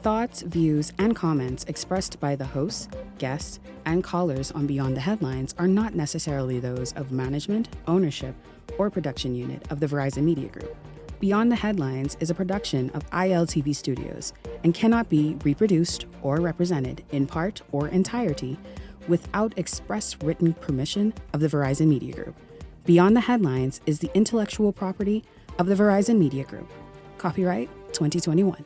thoughts, views, and comments expressed by the hosts, guests, and callers on Beyond the Headlines are not necessarily those of management, ownership, or production unit of the Verizon Media Group. Beyond the Headlines is a production of ILTV Studios and cannot be reproduced or represented in part or entirety without express written permission of the Verizon Media Group. Beyond the Headlines is the intellectual property of the Verizon Media Group. Copyright 2021.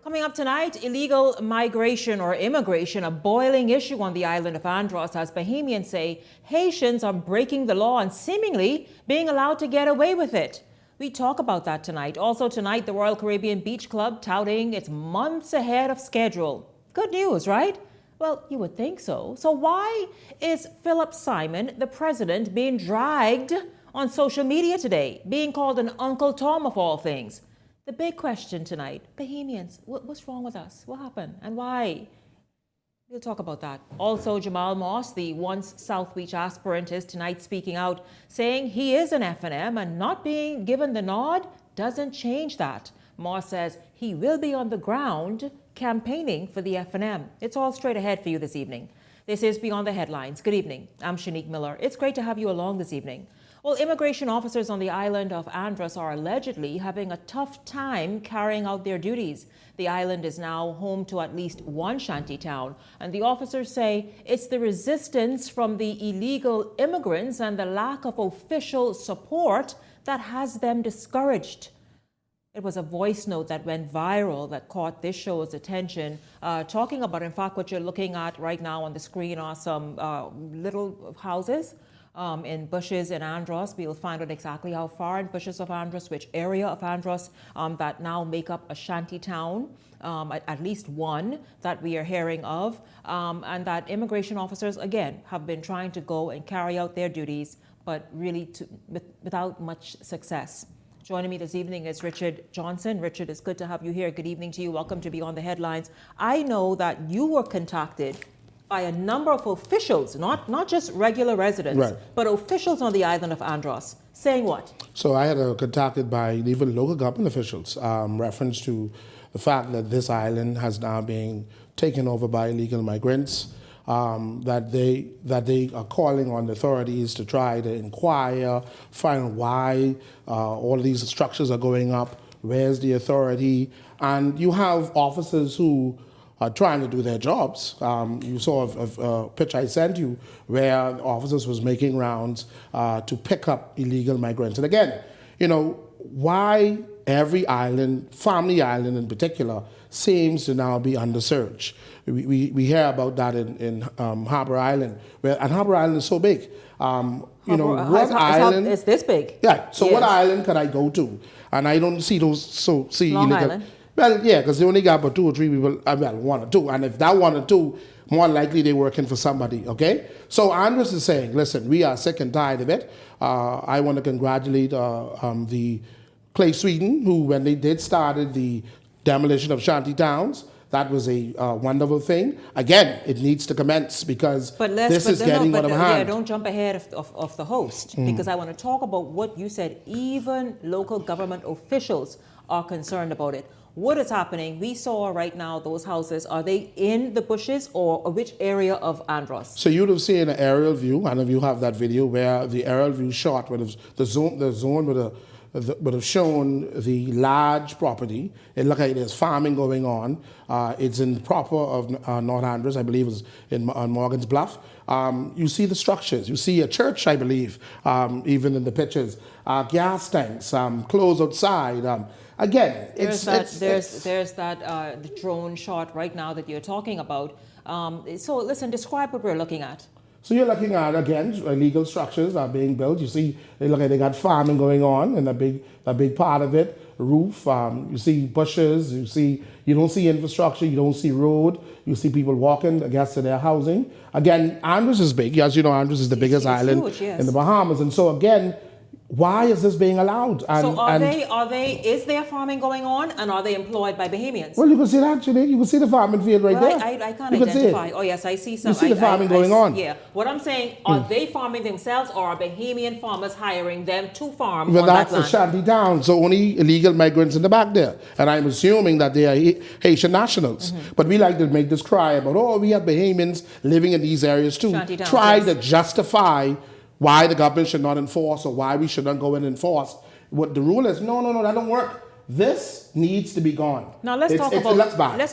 Coming up tonight, illegal migration or immigration, a boiling issue on the island of Andros as Bahamians say Haitians are breaking the law and seemingly being allowed to get away with it. We talk about that tonight. Also tonight, the Royal Caribbean Beach Club touting it's months ahead of schedule. Good news, right? Well, you would think so. So why is Philip Simon, the president, being dragged on social media today, being called an Uncle Tom of all things? The big question tonight, Bahamians, what's wrong with us? What happened and why? We'll talk about that. Also, Jamal Moss, the once South Beach aspirant, is tonight speaking out, saying he is an F&M and not being given the nod doesn't change that. Moss says he will be on the ground campaigning for the F&M. It's all straight ahead for you this evening. This is Beyond the Headlines. Good evening. I'm Shanique Miller. It's great to have you along this evening. Well, immigration officers on the island of Andros are allegedly having a tough time carrying out their duties. The island is now home to at least one shanty town, and the officers say it's the resistance from the illegal immigrants and the lack of official support that has them discouraged. It was a voice note that went viral that caught this show's attention, talking about, in fact, what you're looking at right now on the screen are some little houses in Bushes in Andros. We'll find out exactly how far in Bushes of Andros, which area of Andros that now make up a shanty town, at least one that we are hearing of, and that immigration officers, again, have been trying to go and carry out their duties, but really without much success. Joining me this evening is Richard Johnson. Richard, it's good to have you here. Good evening to you. Welcome to Beyond the Headlines. I know that you were contacted by a number of officials, not just regular residents, right, but officials on the island of Andros, saying what? So I had contacted by even local government officials, reference to the fact that this island has now been taken over by illegal migrants, that they are calling on the authorities to try to inquire, find why all these structures are going up, where's the authority, and you have officers who are trying to do their jobs. You saw a picture I sent you where officers was making rounds to pick up illegal migrants. And again, you know, why every island, Family Island in particular, seems to now be under search. We hear about that in Harbour Island, and Harbour Island is so big. What island is this big? Yeah. So yes. What island can I go to? And I don't see those. Long Island. Well, yeah, because they only got about 2 or 3 people. Well, 1 or 2, and if that 1 or 2, more likely they're working for somebody. Okay. So Andros is saying, listen, we are sick and tired of it. I want to congratulate the Clay Sweden, who, when they did started the demolition of shanty towns, that was a wonderful thing. Again, it needs to commence because this is getting out of hand. Yeah, don't jump ahead of the host, because I want to talk about what you said. Even local government officials are concerned about it. What is happening? We saw right now those houses. Are they in the Bushes or which area of Andros? So you'd have seen an aerial view, and if you have that video where the aerial view shot would have the zone would have shown the large property. It looked like there's farming going on. It's in proper of North Andros, I believe it's on Morgan's Bluff. You see the structures. You see a church, I believe, even in the pictures. Gas tanks, clothes outside. Again, there's that the drone shot right now that you're talking about. So listen, describe what we're looking at. So you're looking at, again, illegal structures are being built. You see, they look like they got farming going on, and a big part of it, roof. You see bushes. You don't see infrastructure. You don't see road. You see people walking, I guess, to their housing. Again, Andros is big. As you know, Andros is the biggest island huge, yes, in the Bahamas. And so again, why is this being allowed? Is there farming going on, and are they employed by Bahamians? Well, you can see that, actually. You can see the farming field right there. I can't you identify. Oh, yes, I see some. You see the farming going on. Yeah. What I'm saying, are they farming themselves, or are Bahamian farmers hiring them to farm Well, on that's that land? a shanty town, so only illegal migrants in the back there. And I'm assuming that they are Haitian nationals. But we like to make this cry about, oh, we have Bahamians living in these areas too. Shanty towns, Try yes. to justify why the government should not enforce or why we should not go and enforce what the rule is. No, that don't work. This needs to be gone. Now let's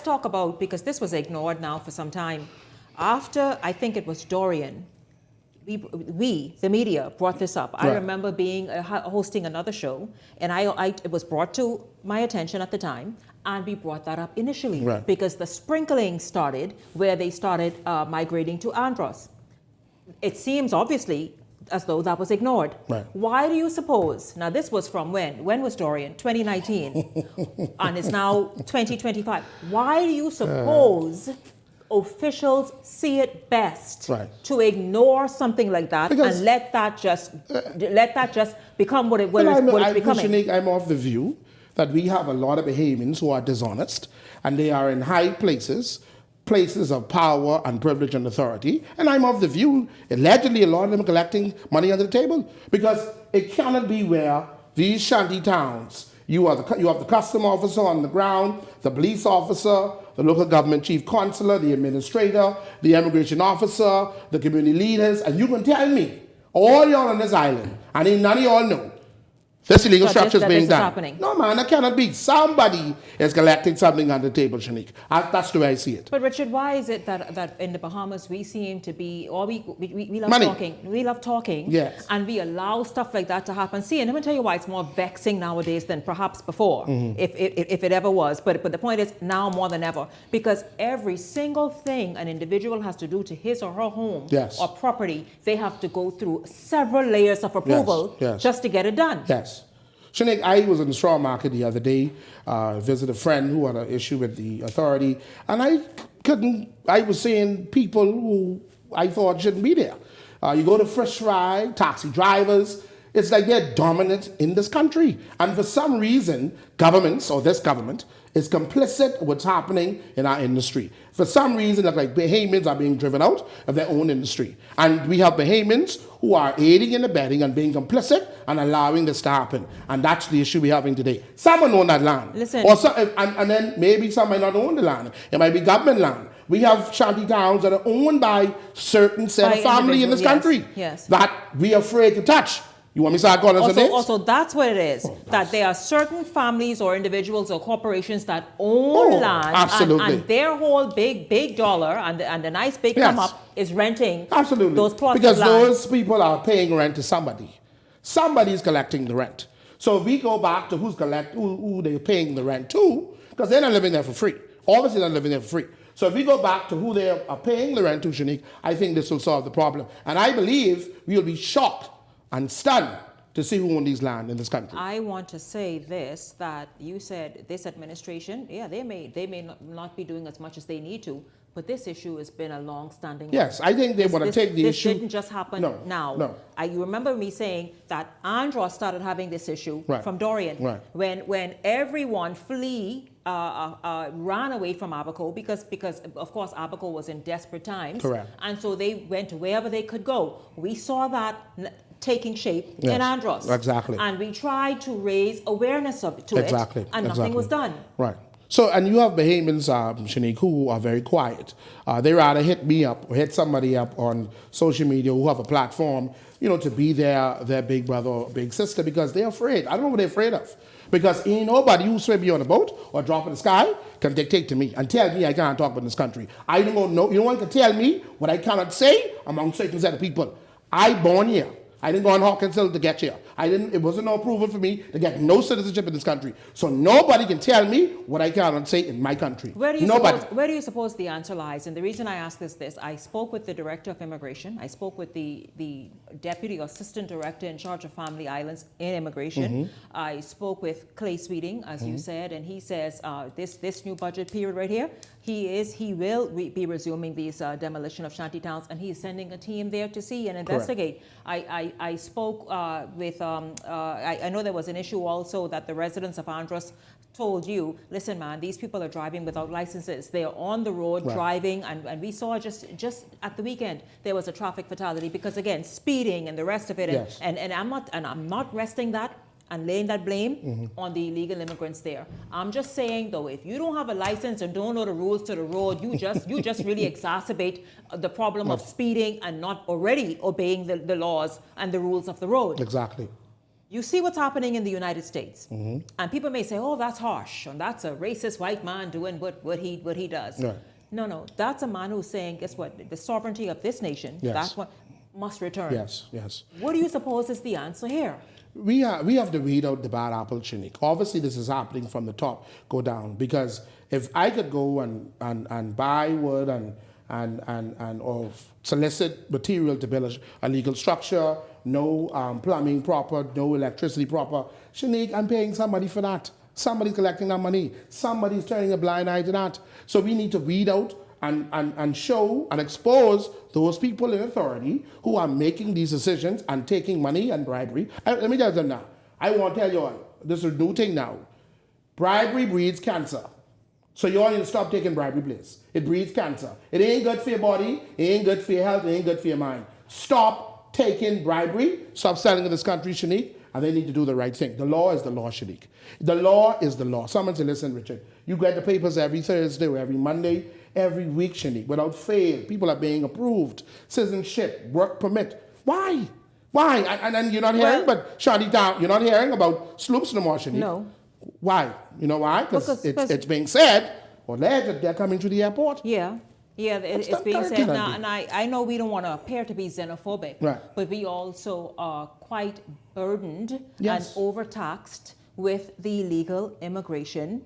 talk about, because this was ignored now for some time. After, I think it was Dorian, we the media, brought this up. I remember hosting another show, and it was brought to my attention at the time, and we brought that up initially because the sprinkling started where they started migrating to Andros. It seems obviously as though that was ignored. Why do you suppose? Now this was from when? When was Dorian? 2019, and it's now 2025. Why do you suppose officials see it best to ignore something like that and let that just become what it's becoming? Shanique, I'm of the view that we have a lot of Bahamians who are dishonest, and they are in high places of power and privilege and authority. And I'm of the view, allegedly, a lot of them are collecting money under the table, because it cannot be where these shanty towns, you have the custom officer on the ground, the police officer, the local government chief consular, the administrator, the immigration officer, the community leaders, and you can tell me, all y'all on this island, and none of y'all know, this illegal structure is being done. Happening. No, man, that cannot be. Somebody is collecting something on the table, Shanique. That's the way I see it. But Richard, why is it that in the Bahamas we seem to be, or we love Money. talking. We love talking. Yes. And we allow stuff like that to happen. See, and let me tell you why it's more vexing nowadays than perhaps before, if it ever was. But the point is now more than ever, because every single thing an individual has to do to his or her home or property, they have to go through several layers of approval just to get it done. Yes. Shanique, I was in the straw market the other day, visited a friend who had an issue with the authority, and I was seeing people who I thought shouldn't be there. You go to Fresh Ride, taxi drivers, it's like they're dominant in this country. And for some reason, governments, or this government, is complicit with what's happening in our industry. For some reason, like Bahamians are being driven out of their own industry. And we have Bahamians who are aiding and abetting and being complicit and allowing this to happen. And that's the issue we're having today. Someone own that land. Listen. Or and then maybe some might not own the land. It might be government land. We have shanty towns that are owned by certain set of family in this country that we are afraid to touch. You want me to start calling some names? Also, that's what it is. That there are certain families or individuals or corporations that own land. Absolutely. And their whole big dollar and the nice big come up is renting those plots because of land. Those people are paying rent to somebody. Somebody's collecting the rent. So if we go back to who they're paying the rent to, because they're not living there for free. Obviously they're not living there for free. So if we go back to who they are paying the rent to, Shanique, I think this will solve the problem. And I believe we will be shocked and stunned to see who owns these land in this country. I want to say this, that you said this administration, they may not be doing as much as they need to, but this issue has been a long-standing one. Yes, I think they want to take the issue. This didn't just happen now. No. You remember me saying that Andros started having this issue from Dorian. When everyone ran away from Abaco because of course Abaco was in desperate times. Correct. And so they went to wherever they could go. We saw that taking shape in Andros. Exactly. And we tried to raise awareness to it. And nothing was done. Right. So, and you have Bahamians, Shanique, who are very quiet. They rather hit me up or hit somebody up on social media who have a platform, to be their big brother or big sister, because they're afraid. I don't know what they're afraid of. Because ain't nobody who swim me on a boat or drop in the sky can dictate to me and tell me I can't talk about this country. I don't know. No one can tell me what I cannot say among certain set of people. I born here. I didn't go on Hawkins Hill to get here. It wasn't no approval for me to get no citizenship in this country. So nobody can tell me what I cannot say in my country. Where do you suppose the answer lies? And the reason I ask this, I spoke with the Director of Immigration. I spoke with the Deputy or Assistant Director in charge of Family Islands in Immigration. I spoke with Clay Sweeting, as you said, and he says this new budget period right here, he will be resuming these demolition of shanty towns, and he is sending a team there to see and investigate. I spoke with I know there was an issue also that the residents of Andros told you, listen, man, these people are driving without licenses. They are on the road driving, and we saw just at the weekend there was a traffic fatality because again speeding and the rest of it. Yes. And I'm not resting that and laying that blame on the illegal immigrants there. I'm just saying though, if you don't have a license and don't know the rules to the road, you just really exacerbate the problem of speeding and not already obeying the laws and the rules of the road. Exactly. You see what's happening in the United States, and people may say, "Oh, that's harsh, and that's a racist white man doing what he does." Right. No, that's a man who's saying, guess what? The sovereignty of this nation, that one must return. Yes. What do you suppose is the answer here? We have to weed out the bad apple, Shanique. Obviously, this is happening from the top, go down. Because if I could go and buy wood and or solicit material to build a legal structure, no plumbing proper, no electricity proper, Shanique, I'm paying somebody for that. Somebody's collecting that money. Somebody's turning a blind eye to that. So we need to weed out and show and expose those people in authority who are making these decisions and taking money and bribery. Let me tell you now. I want to tell you all, this is a new thing now. Bribery breeds cancer. So you all need to stop taking bribery, please. It breeds cancer. It ain't good for your body. It ain't good for your health. It ain't good for your mind. Stop taking bribery. Stop selling in this country, Shanique. And they need to do the right thing. The law is the law, Shanique. The law is the law. Someone said, listen, Richard, you get the papers every Thursday or every Monday, every week, Shanique, without fail. People are being approved. Citizenship, work permit. Why? And you're not hearing, but Shadi Town, you're not hearing about sloops no more, Shanique. No. Why? You know why? Because it's being said, or alleged that they're coming to the airport. Yeah, it's being said now, and I know we don't want to appear to be xenophobic, right, but we also are quite burdened yes, and overtaxed with the illegal immigration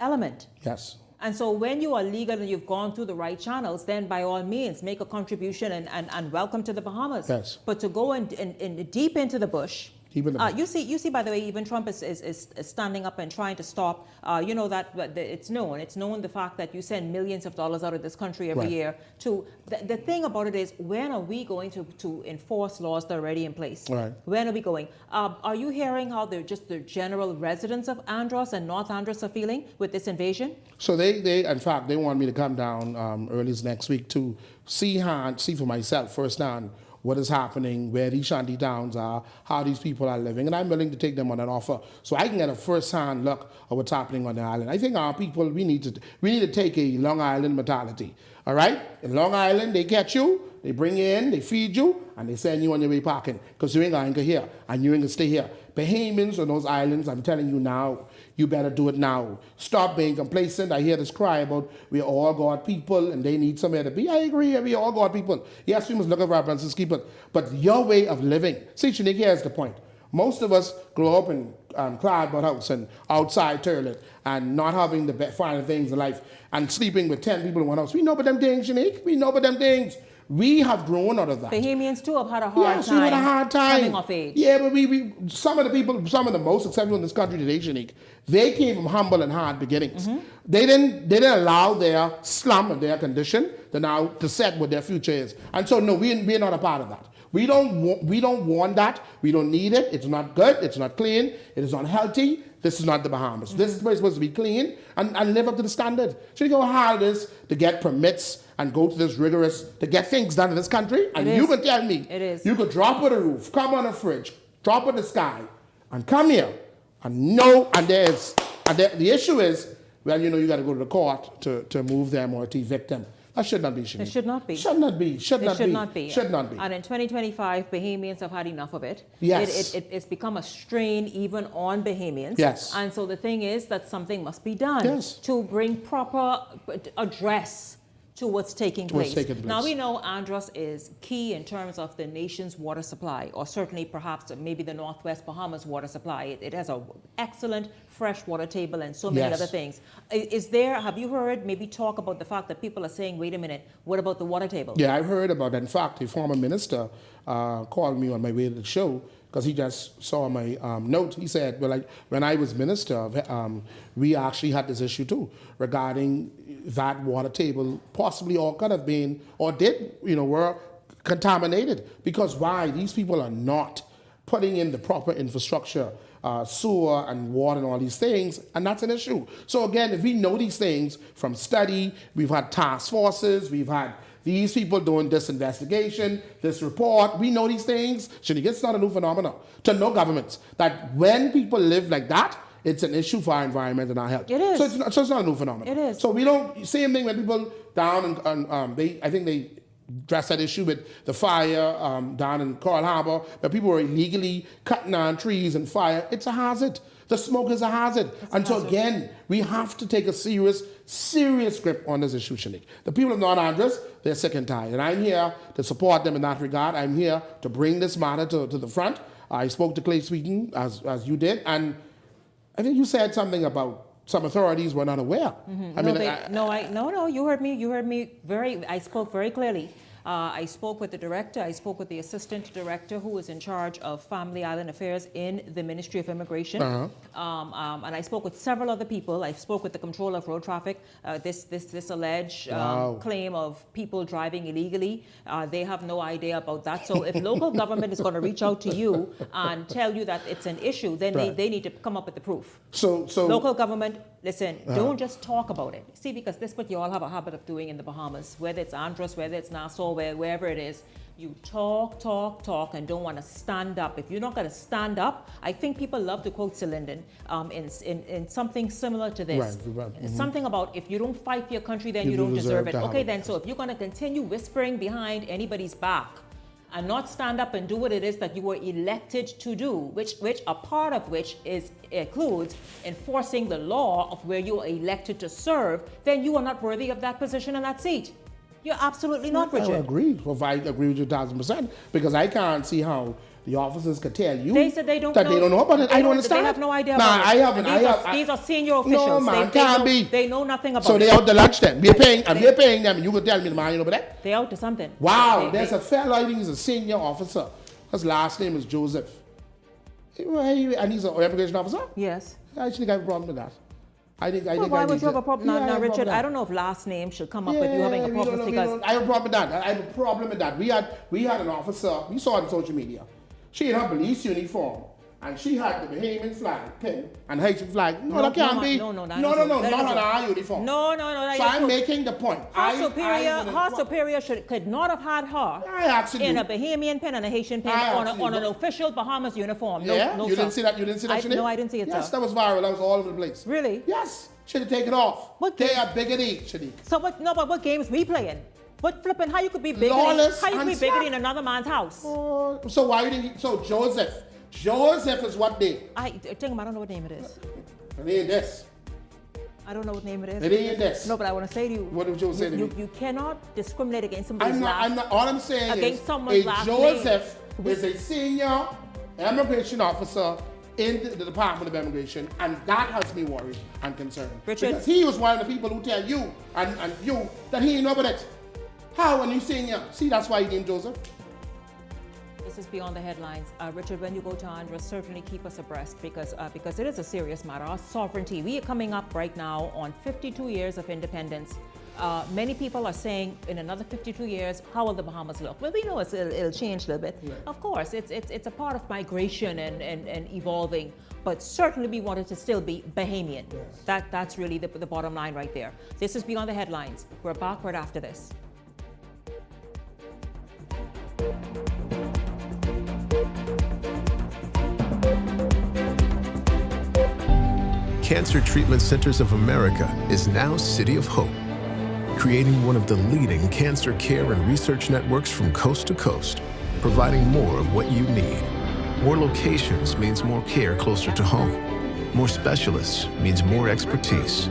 element. Yes. And so when you are legal and you've gone through the right channels, then by all means make a contribution and welcome to the Bahamas. Yes. But to go in deep into the bush, you see, by the way, even Trump is standing up and trying to stop. You know that it's known the fact that you send millions of dollars out of this country every right, year. To the thing about it is, when are we going to enforce laws that are already in place? Right. When are we going? Are you hearing how the general residents of Andros and North Andros are feeling with this invasion? So they in fact, they want me to come down early next week to see for myself firsthand what is happening, where these shanty towns are, how these people are living, and I'm willing to take them on an offer so I can get a first-hand look of what's happening on the island. I think our people, we need to take a Long Island mentality. All right? In Long Island, they catch you, they bring you in, they feed you, and they send you on your way packing because you ain't going to here and you ain't going to stay here. Bahamians on those islands, I'm telling you now, you better do it now. Stop being complacent. I hear this cry about we all God people and they need somewhere to be. I agree, we all God people. Yes, we must look at our brothers and keepers, but your way of living. See, Shanique, here's the point. Most of us grow up in cardboard house and outside toilet and not having the finer things in life and sleeping with 10 people in one house. We know about them things, Shanique. We know about them things. We have grown out of that. Bahamians too have had a hard time. We had a hard time coming of age. Yeah, but we some of the most successful in this country today, Shanique, they came from humble and hard beginnings. Mm-hmm. They didn't allow their slum and their condition to set what their future is. And so no, we're not a part of that. We don't want that. We don't need it. It's not good. It's not clean. It is unhealthy. This is not the Bahamas. Mm-hmm. This is supposed to be clean and live up to the standard. So you go how hard it is to get permits and go to this rigorous, to get things done in this country. And you can tell me, you could drop with a roof, come on a fridge, drop with the sky, and come here. And the issue is, well, you got to go to the court to move them or to evict them. That should not be, Shanique. It should not be. Should not be. Should not be. And in 2025, Bahamians have had enough of it. Yes. It's become a strain even on Bahamians. Yes. And so the thing is that something must be done to bring proper address to what's taking place. Now we know Andros is key in terms of the nation's water supply, or certainly perhaps maybe the Northwest Bahamas water supply. It has an excellent fresh water table and so many other things. Have you heard maybe talk about the fact that people are saying, wait a minute, what about the water table? Yeah, I've heard about that. In fact, the former minister called me on my way to the show because he just saw my note. He said, well, when I was minister, we actually had this issue too regarding that water table possibly or could have been or were contaminated. Because why? These people are not putting in the proper infrastructure, sewer and water and all these things, and that's an issue. So again, if we know these things from study, we've had task forces, we've had these people doing this investigation, this report, we know these things. It's not a new phenomenon to know governments that when people live like that, it's an issue for our environment and our health. It is. So it's not a new phenomenon. It is. So we don't, same thing when people down and I think they addressed that issue with the fire down in Coral Harbor, where people were illegally cutting down trees and fire. It's a hazard. The smoke is a hazard. So again, we have to take a serious grip on this issue, Shanique. The people of North Andros, they're sick and tired. And I'm here to support them in that regard. I'm here to bring this matter to the front. I spoke to Clay Sweeten, as you did, and I think you said something about some authorities were not aware. Mm-hmm. You heard me I spoke very clearly. I spoke with the director, I spoke with the assistant director who is in charge of Family Island Affairs in the Ministry of Immigration. And I spoke with several other people. I spoke with the controller of road traffic. This alleged claim of people driving illegally, they have no idea about that. So if local government is going to reach out to you and tell you that it's an issue, then they need to come up with the proof. So local government, listen, don't just talk about it. See, because this is what you all have a habit of doing in the Bahamas, whether it's Andros, whether it's Nassau, wherever it is. You talk, and don't want to stand up. If you're not going to stand up, I think people love to quote Cylinden in something similar to this. Right. Mm-hmm. Something about if you don't fight for your country, then you don't deserve it. Okay, then, so if you're going to continue whispering behind anybody's back and not stand up and do what it is that you were elected to do, which a part of which includes enforcing the law of where you are elected to serve, then you are not worthy of that position and that seat. You're absolutely not, Richard. I agree. Well, I agree with you 1,000%, because I can't see how the officers could tell you they said they don't that know. they don't know about it. I don't understand. They have no idea about it. These are senior officials. No, man, can't be. They know nothing about it. So they out to lunch then. I'm here paying them, and you can tell me the man over there? They out to something. Wow, there's a fellow, I think he's a senior officer. His last name is Joseph. And he's an immigration officer? Yes. I actually have a problem with that. Why would you have a problem? Now, Richard, I don't know if last name should come up with you having a problem because I have a problem with that. I have a problem with that. We had an officer, we saw it on social media. She had her police uniform and she had the Bahamian flag pin and Haitian flag. No, that can't be. No, not on our uniform. No. So I'm making the point. Her superior could not have had her in a Bahamian pin and a Haitian pin on an official Bahamas uniform. No, you didn't see that? You didn't see that? No, I didn't see it, yes, sir. That was viral. That was all over the place. Really? Yes. Should have taken off. They are bigoted, Shanique. So what? No, but what games we playing? What flipping? How you could be bigoted? How you could be bigoted in another man's house? So why did he? So Joseph is what name? I don't know what name it is. It ain't this. I don't know what name it is. It ain't this. No, but I want to say to you. What did Joseph say to me? You cannot discriminate against somebody's I'm not. All I'm saying against is someone's last Joseph name. is a senior immigration officer in the Department of Immigration, and that has me worried and concerned. Richard, because he was one of the people who tell you and you that he ain't know about it. How when you senior? See, that's why he named Joseph. This is beyond the headlines. Richard, when you go to Andros, certainly keep us abreast because it is a serious matter. Our sovereignty. We are coming up right now on 52 years of independence. Many people are saying in another 52 years, how will the Bahamas look? Well, we know it'll change a little bit. Right. Of course, it's a part of migration and evolving, but certainly we want it to still be Bahamian. Yes. That's really the bottom line right there. This is Beyond the Headlines. We're back right after this. Cancer Treatment Centers of America is now City of Hope, creating one of the leading cancer care and research networks from coast to coast, providing more of what you need. More locations means more care closer to home. More specialists means more expertise.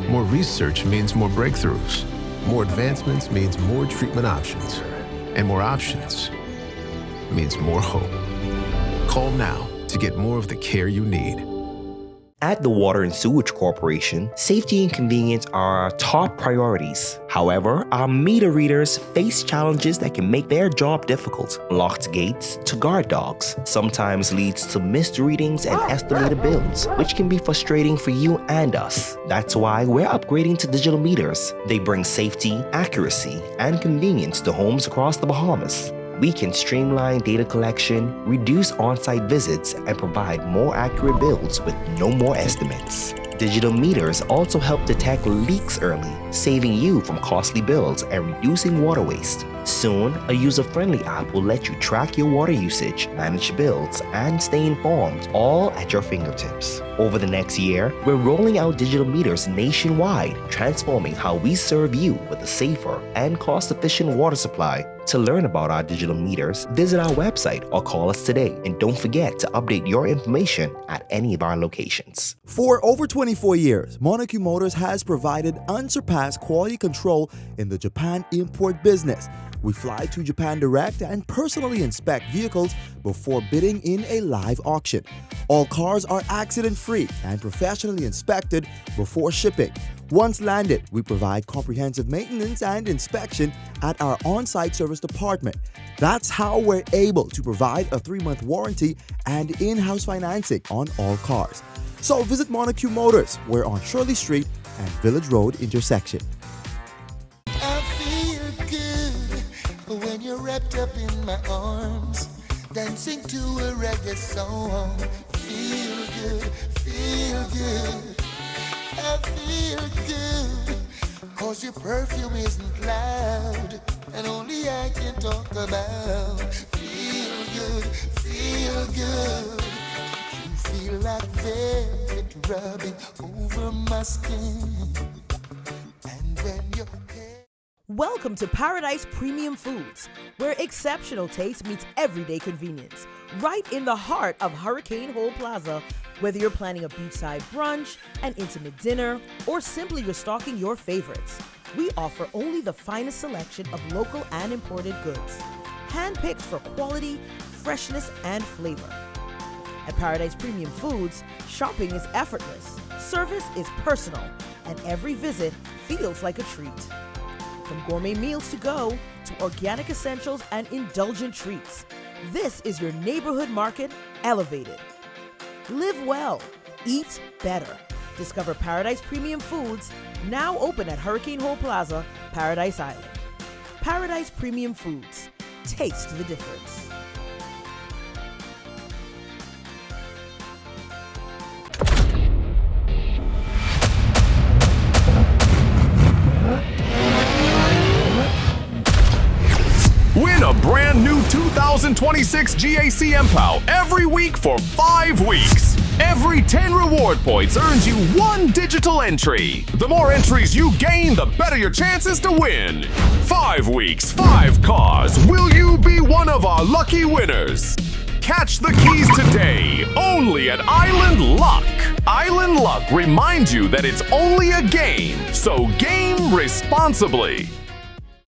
More research means more breakthroughs. More advancements means more treatment options. And more options means more hope. Call now to get more of the care you need. At the Water and Sewage Corporation, safety and convenience are our top priorities. However, our meter readers face challenges that can make their job difficult. Locked gates to guard dogs sometimes leads to missed readings and estimated bills, which can be frustrating for you and us. That's why we're upgrading to digital meters. They bring safety, accuracy, and convenience to homes across the Bahamas. We can streamline data collection, reduce on-site visits, and provide more accurate bills with no more estimates. Digital meters also help detect leaks early, saving you from costly bills and reducing water waste. Soon, a user-friendly app will let you track your water usage, manage bills, and stay informed, all at your fingertips. Over the next year, we're rolling out digital meters nationwide, transforming how we serve you with a safer and cost-efficient water supply. To learn about our digital meters, visit our website or call us today. And don't forget to update your information at any of our locations. For over 24 years, Monarchy Motors has provided unsurpassed quality control in the Japan import business. We fly to Japan direct and personally inspect vehicles before bidding in a live auction. All cars are accident-free and professionally inspected before shipping. Once landed, we provide comprehensive maintenance and inspection at our on-site service department. That's how we're able to provide a 3-month warranty and in-house financing on all cars. So visit Monarchy Motors. We're on Shirley Street and Village Road intersection. I feel good when you're wrapped up in my arms, dancing to a reggae song. Feel good, feel good. I feel good, cause your perfume isn't loud, and only I can talk about. Feel good, feel good. You feel like velvet rubbing over my skin, and when your hair... Welcome to Paradise Premium Foods, where exceptional taste meets everyday convenience. Right in the heart of Hurricane Hole Plaza, whether you're planning a beachside brunch, an intimate dinner, or simply restocking your favorites, we offer only the finest selection of local and imported goods, handpicked for quality, freshness, and flavor. At Paradise Premium Foods, shopping is effortless, service is personal, and every visit feels like a treat. From gourmet meals to go to organic essentials and indulgent treats, this is your neighborhood market elevated. Live well, eat better. Discover Paradise Premium Foods, now open at Hurricane Hole Plaza, Paradise Island. Paradise Premium Foods. Taste the difference. Win a brand new 2026 GAC MPOW every week for 5 weeks. Every 10 reward points earns you 1 digital entry. The more entries you gain, the better your chances to win. 5 weeks, 5 cars. Will you be one of our lucky winners? Catch the keys today, only at Island Luck. Island Luck reminds you that it's only a game, so game responsibly.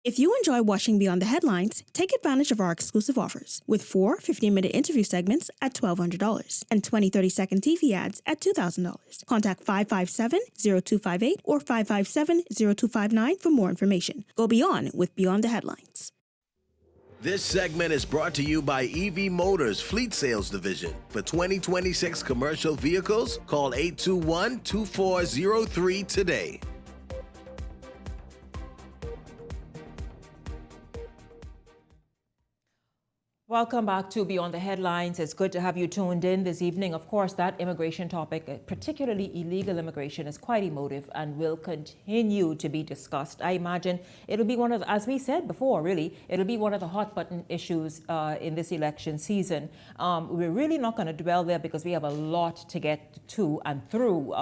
If you enjoy watching Beyond the Headlines, take advantage of our exclusive offers with 4 15-minute interview segments at $1,200 and 20 30-second TV ads at $2,000. Contact 557-0258 or 557-0259 for more information. Go beyond with Beyond the Headlines. This segment is brought to you by EV Motors Fleet Sales Division. For 2026 commercial vehicles, call 821-2403 today. Welcome back to Beyond the Headlines. It's good to have you tuned in this evening. Of course, that immigration topic, particularly illegal immigration, is quite emotive and will continue to be discussed. I imagine it'll be one of, as we said before, really, it'll be one of the hot button issues in this election season. We're really not going to dwell there because we have a lot to get to and through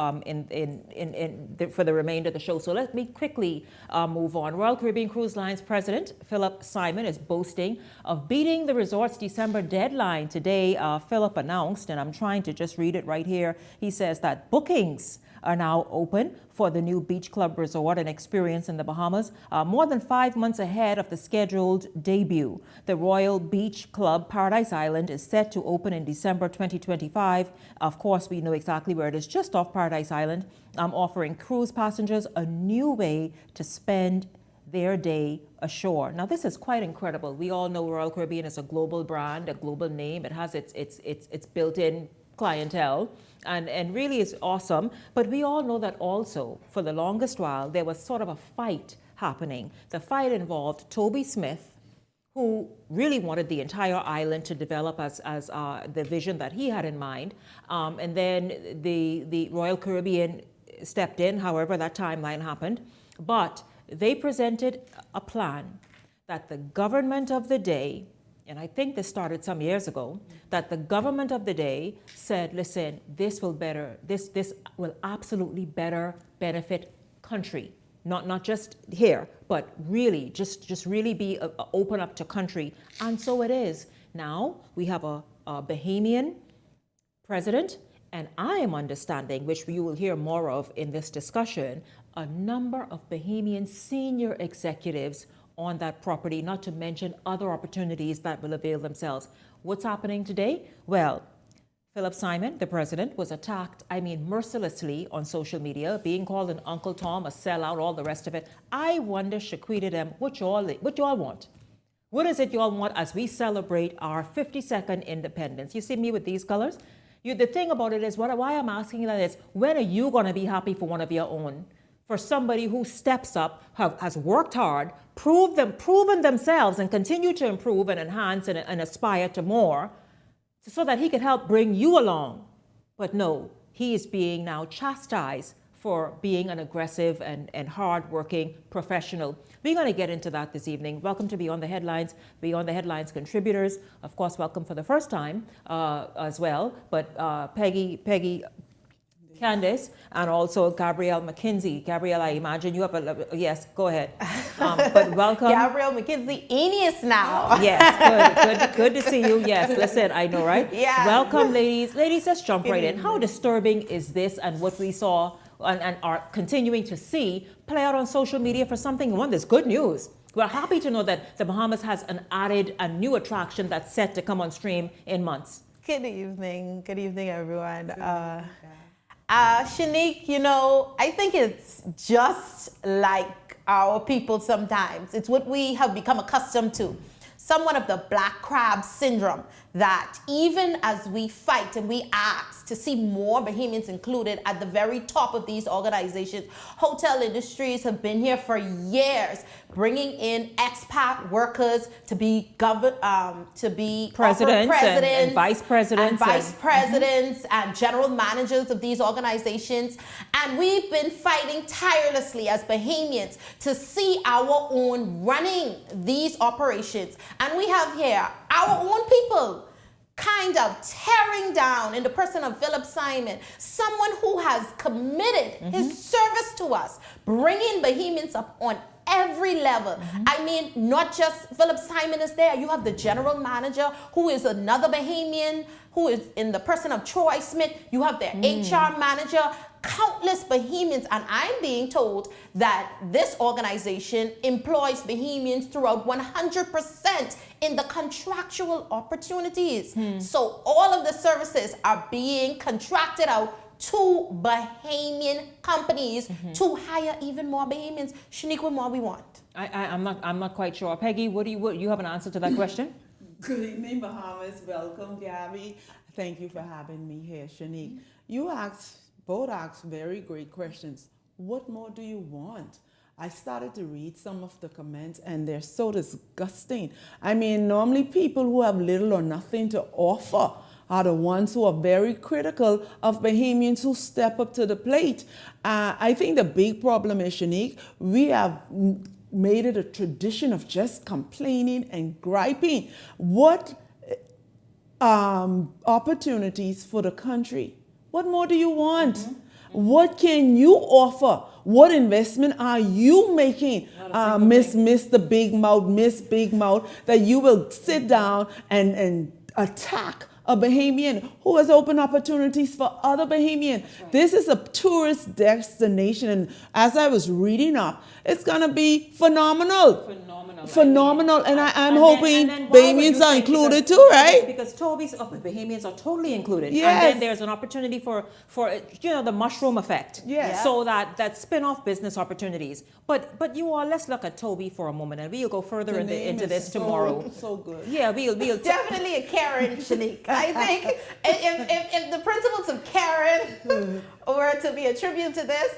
for the remainder of the show. So let me quickly move on. Royal Caribbean Cruise Line's president, Philip Simon, is boasting of beating the resort's December deadline. Today, Philip announced, and I'm trying to just read it right here, he says that bookings are now open for the new Beach Club Resort and Experience in the Bahamas, more than 5 months ahead of the scheduled debut. The Royal Beach Club Paradise Island is set to open in December 2025. Of course, we know exactly where it is, just off Paradise Island, offering cruise passengers a new way to spend their day ashore. Now, this is quite incredible. We all know Royal Caribbean is a global brand, a global name. It has its built-in clientele, and really is awesome. But we all know that also, for the longest while, there was sort of a fight happening. The fight involved Toby Smith, who really wanted the entire island to develop as the vision that he had in mind. And then the Royal Caribbean stepped in, however that timeline happened. But they presented a plan that the government of the day, and I think this started some years ago, that the government of the day said, listen, this will absolutely better benefit country. Not just here, but really, just really be open up to country. And so it is. Now we have a Bahamian president, and I am understanding, which you will hear more of in this discussion, a number of Bahamian senior executives on that property, not to mention other opportunities that will avail themselves. What's happening today? Well, Philip Simon, the president, was attacked, mercilessly on social media, being called an Uncle Tom, a sellout, all the rest of it. I wonder, Shaquita, them, what y'all want? What is it y'all want as we celebrate our 52nd independence? You see me with these colors? The thing about it is, why I'm asking you that is, when are you going to be happy for one of your own? For somebody who steps up, has worked hard, proven themselves, and continue to improve and enhance and aspire to more, so that he could help bring you along. But no, he is being now chastised for being an aggressive and hard-working professional. We're going to get into that this evening. Welcome to Beyond the Headlines. Beyond the Headlines contributors, of course, welcome for the first time as well. But Peggy Candice, and also Gabrielle McKinsey. Gabrielle, I imagine you have yes, go ahead. But welcome. Gabrielle McKinsey, Aeneas now. Yes, good to see you. Yes, listen, I know, right? Yeah. Welcome, ladies. Ladies, let's jump right in. How disturbing is this and what we saw and are continuing to see play out on social media for something, one, there's good news. We're happy to know that the Bahamas has a new attraction that's set to come on stream in months. Good evening, everyone. Shanique, I think it's just like our people sometimes. It's what we have become accustomed to. Somewhat of the black crab syndrome, that even as we fight and we ask to see more Bahamians included at the very top of these organizations, hotel industries have been here for years, bringing in expat workers to be presidents and vice presidents and general managers of these organizations. And we've been fighting tirelessly as Bahamians to see our own running these operations. And we have here our own people kind of tearing down in the person of Philip Simon, someone who has committed his service to us, bringing Bahamians up on every level. Not just Philip Simon is there. You have the general manager, who is another Bahamian, who is in the person of Troy Smith. You have their HR manager, countless Bahamians. And I'm being told that this organization employs Bahamians throughout 100% in the contractual opportunities. So all of the services are being contracted out to Bahamian companies to hire even more Bahamians. Shanique, what more we want? I'm not quite sure. Peggy, what you have an answer to that question? Good evening, Bahamas. Welcome, Gabby. Thank you for having me here, Shanique. You both asked very great questions. What more do you want? I started to read some of the comments and they're so disgusting. Normally people who have little or nothing to offer are the ones who are very critical of Bahamians who step up to the plate. I think the big problem is, Shanique, we have made it a tradition of just complaining and griping. What opportunities for the country? What more do you want? What can you offer? What investment are you making, Mr. Big Mouth, Miss Big Mouth, that you will sit down and attack a Bahamian who has opened opportunities for other Bahamian? Right. This is a tourist destination, and as I was reading up, it's going to be phenomenal. And I'm hoping Bahamians are included too, right? Because Bahamians are totally included. Yes. And then there's an opportunity for the mushroom effect. Yes. So that spin-off business opportunities. But you all, let's look at Toby for a moment, and we'll go further into this tomorrow. So good. Yeah, we'll definitely a Karen, Shanique. I think if the principles of Karen were to be attributed to this,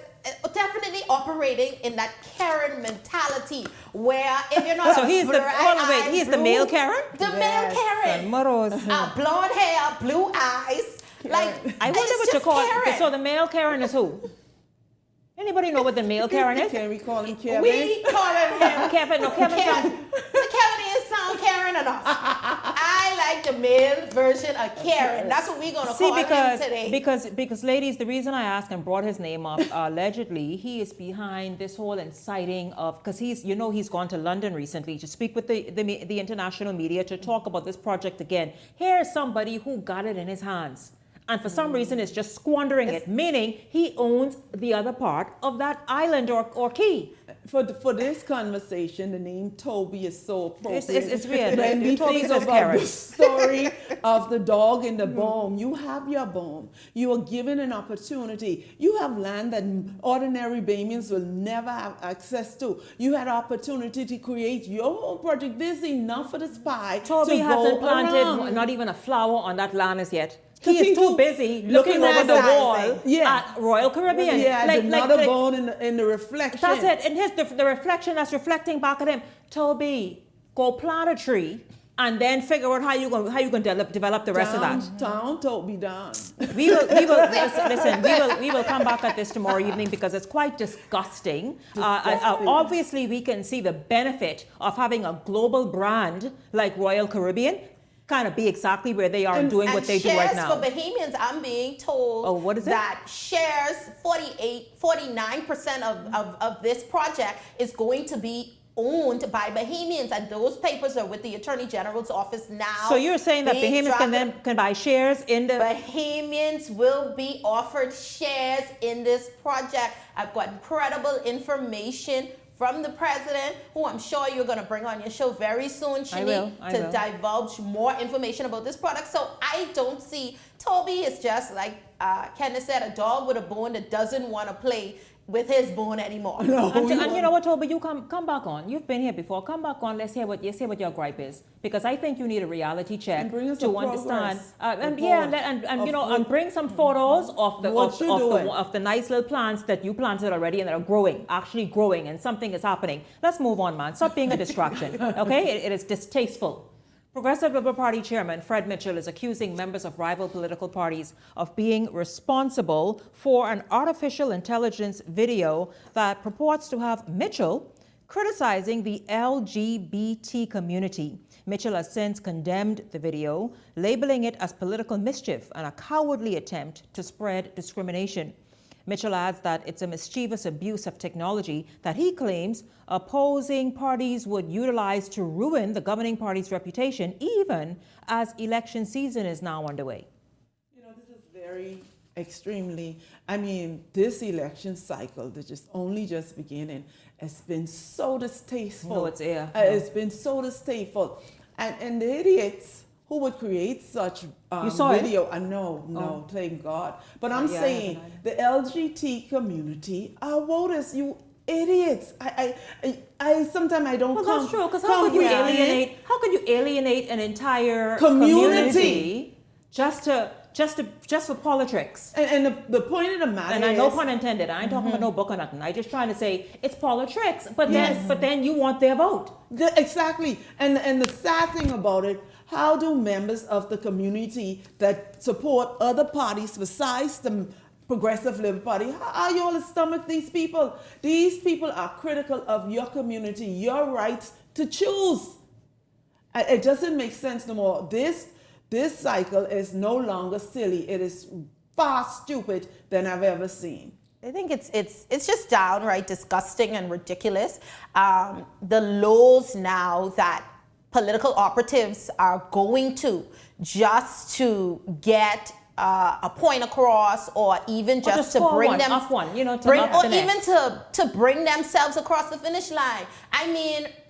definitely operating in that Karen mentality where if you're not so he's the male Karen? The male Karen. Blonde hair, blue eyes. Like, I wonder what you call it. So the male Karen is who? Anybody know what the male Karen is? Can we call him Kevin? We call him Kevin. No, Kevin. Kevin is sound Karen enough. I like the male version of Karen. That's what we're gonna call him today. Because ladies, the reason I asked and brought his name up, allegedly, he is behind this whole inciting of, because he's gone to London recently to speak with the international media to talk about this project again. Here's somebody who got it in his hands. And for some reason, is just squandering it, meaning he owns the other part of that island or key. For this conversation, the name Toby is so appropriate. It's weird. When we think about the story of the dog in the bone, you have your bone. You are given an opportunity. You have land that ordinary Bahamians will never have access to. You had opportunity to create your own project. There's enough of the spy. Toby hasn't planted not even a flower on that land as yet. He is too busy looking over the wall at Royal Caribbean. Yeah, like another bone in the reflection. That's it. And the reflection that's reflecting back at him. Toby, go plant a tree and then figure out how you going to develop the rest of that. Down, Toby, down. We will come back at this tomorrow evening because it's quite disgusting. Obviously, we can see the benefit of having a global brand like Royal Caribbean kind of be exactly where they are and doing what they do right now. For Bahamians, I'm being told what is it? That shares 49% of this project is going to be owned by Bahamians, and those papers are with the Attorney General's office now. So you're saying that Bahamians can buy shares in the... Bahamians will be offered shares in this project. I've got incredible information from the president, who I'm sure you're going to bring on your show very soon, Shanique, to divulge more information about this product. So I don't see, Toby is just like Kenneth said, a dog with a bone that doesn't want to play with his bone anymore. No, and you know what, Toby, you come back on. You've been here before. Come back on. Let's hear what your gripe is, because I think you need a reality check to understand. And bring some photos of the nice little plants that you planted already and that are actually growing, and something is happening. Let's move on, man. Stop being a distraction. Okay, it is distasteful. Progressive Liberal Party Chairman Fred Mitchell is accusing members of rival political parties of being responsible for an artificial intelligence video that purports to have Mitchell criticizing the LGBT community. Mitchell has since condemned the video, labeling it as political mischief and a cowardly attempt to spread discrimination. Mitchell adds that it's a mischievous abuse of technology that he claims opposing parties would utilize to ruin the governing party's reputation, even as election season is now underway. You know, this is very extremely, this election cycle that is only just beginning, has been so distasteful. No, it's it's been so distasteful. And the idiots who would create such video? No, thank God. But I'm saying the LGBT community are voters, you idiots. I sometimes I don't. Well, that's true. Because how could you alienate an entire community just for politics? And the point of the matter is, no pun intended, I ain't talking about no book or nothing. I just trying to say it's politics, but then you want their vote. Exactly. And the sad thing about it, how do members of the community that support other parties besides the Progressive Liberal Party, how are you all to stomach these people? These people are critical of your community, your rights to choose. It doesn't make sense no more. This cycle is no longer silly. It is far stupid than I've ever seen. I think it's just downright disgusting and ridiculous. The lows now that political operatives are going to just to get a point across, or even just to bring them to bring themselves across the finish line.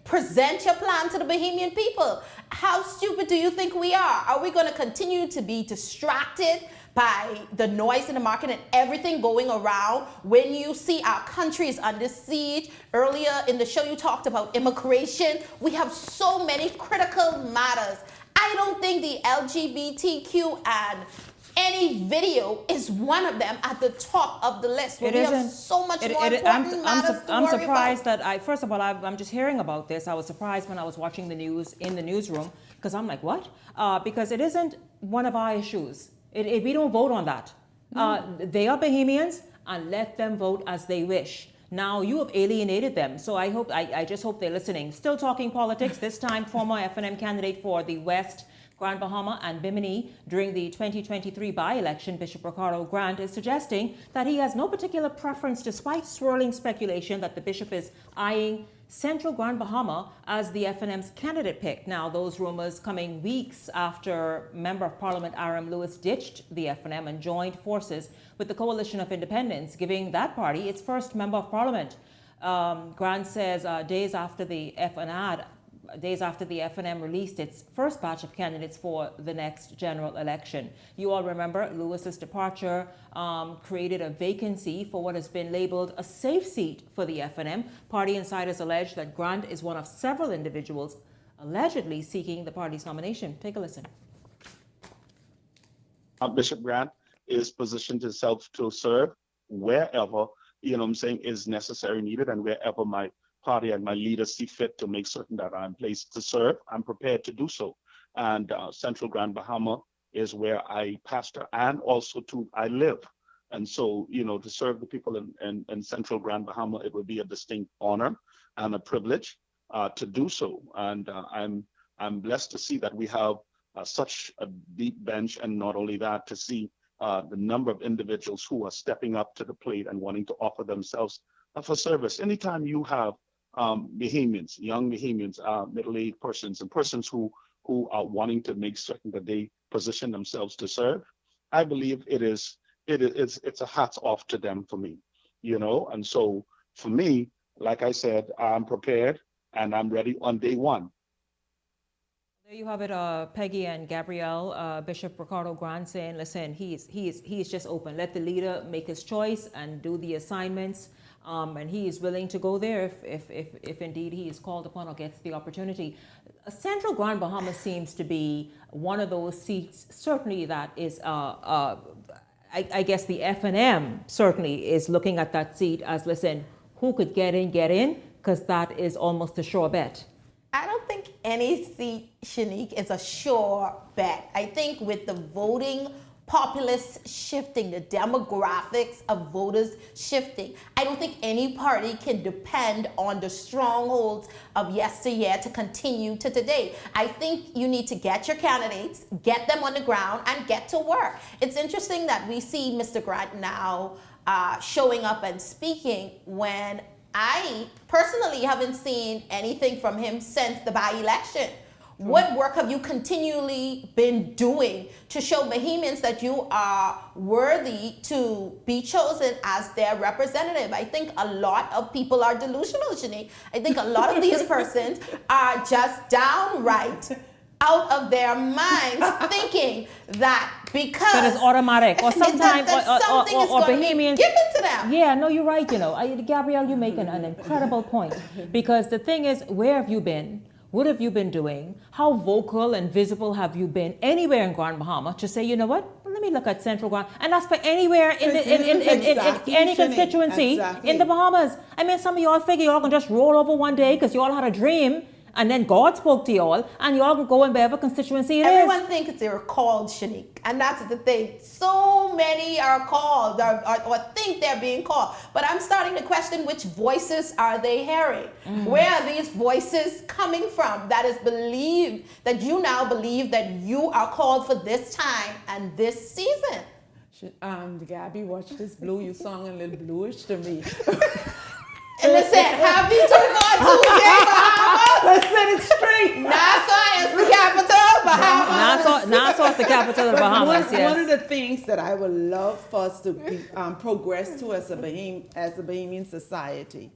Present your plan to the Bahamian people. How stupid do you think we are? Are we going to continue to be distracted by the noise in the market and everything going around when you see our country is under siege? Earlier in the show, you talked about immigration. We have so many critical matters. I don't think the LGBTQ and any video is one of them at the top of the list. When It we have isn't. so much more important matters to I'm worry surprised about. first of all, I'm just hearing about this. I was surprised when I was watching the news in the newsroom because I'm like, what? Because it isn't one of our issues. We don't vote on that. They are Bahamians, and let them vote as they wish. Now you have alienated them, so I just hope they're listening. Still talking politics. This time, former FNM candidate for the West, Grand Bahama and Bimini during the 2023 by-election, Bishop Ricardo Grant, is suggesting that he has no particular preference, despite swirling speculation that the bishop is eyeing Central Grand Bahama as the FNM's candidate pick. Now, those rumors coming weeks after Member of Parliament Aram Lewis ditched the FNM and joined forces with the Coalition of Independents, giving that party its first Member of Parliament. Grant says days after the FNM released its first batch of candidates for the next general election. You all remember Lewis's departure created a vacancy for what has been labeled a safe seat for the FNM. Party insiders allege that Grant is one of several individuals allegedly seeking the party's nomination. Take a listen. Bishop Grant is positioned himself to serve wherever, is necessary, needed, and wherever my party and my leaders see fit to make certain that I'm placed to serve, I'm prepared to do so. And Central Grand Bahama is where I pastor and also I live. And so, to serve the people in Central Grand Bahama, it would be a distinct honor and a privilege to do so. And I'm blessed to see that we have such a deep bench, and not only that, to see the number of individuals who are stepping up to the plate and wanting to offer themselves for service. Anytime you have Bahamians, young Bahamians, middle-aged persons, and persons who are wanting to make certain that they position themselves to serve, I believe it's a hats off to them for me, And so for me, like I said, I'm prepared and I'm ready on day one. There you have it, Peggy and Gabrielle. Bishop Ricardo Grant saying, listen, he's just open. Let the leader make his choice and do the assignments. And he is willing to go there if indeed he is called upon or gets the opportunity. Central Grand Bahama seems to be one of those seats, certainly that is, I guess the FNM certainly is looking at that seat as, listen, who could get in, because that is almost a sure bet. I don't think any seat, Shanique, is a sure bet. I think with the voting populace shifting, the demographics of voters shifting, I don't think any party can depend on the strongholds of yesteryear to continue to today. I think you need to get your candidates, get them on the ground, and get to work. It's interesting that we see Mr. Grant now showing up and speaking when I personally haven't seen anything from him since the by-election. What work have you continually been doing to show Bahamians that you are worthy to be chosen as their representative? I think a lot of people are delusional, Shanique. I think a lot of these persons are just downright out of their minds thinking that because that is automatic, or sometimes something is going to be given to them. Yeah, no, you're right. Gabrielle, you make an incredible point, because the thing is, where have you been? What have you been doing? How vocal and visible have you been anywhere in Grand Bahama to say, you know what? Let me look at Central Grand, and that's for anywhere in any constituency in the Bahamas. I mean, some of y'all figure y'all can just roll over one day because y'all had a dream. And then God spoke to y'all, and y'all can go in whatever constituency it is. Everyone thinks they're called, Shanique, and that's the thing. So many are called or think they're being called. But I'm starting to question, which voices are they hearing? Where are these voices coming from that you now believe that you are called for this time and this season? Gabby, watch this blue. You sound a little bluish to me. And listen, happy 24 Tuesday, Bahamas. Let's set it straight. Nassau is the capital, Bahamas. Nassau is the capital of Bahamas. One of the things that I would love for us to progress to as a Bahamian society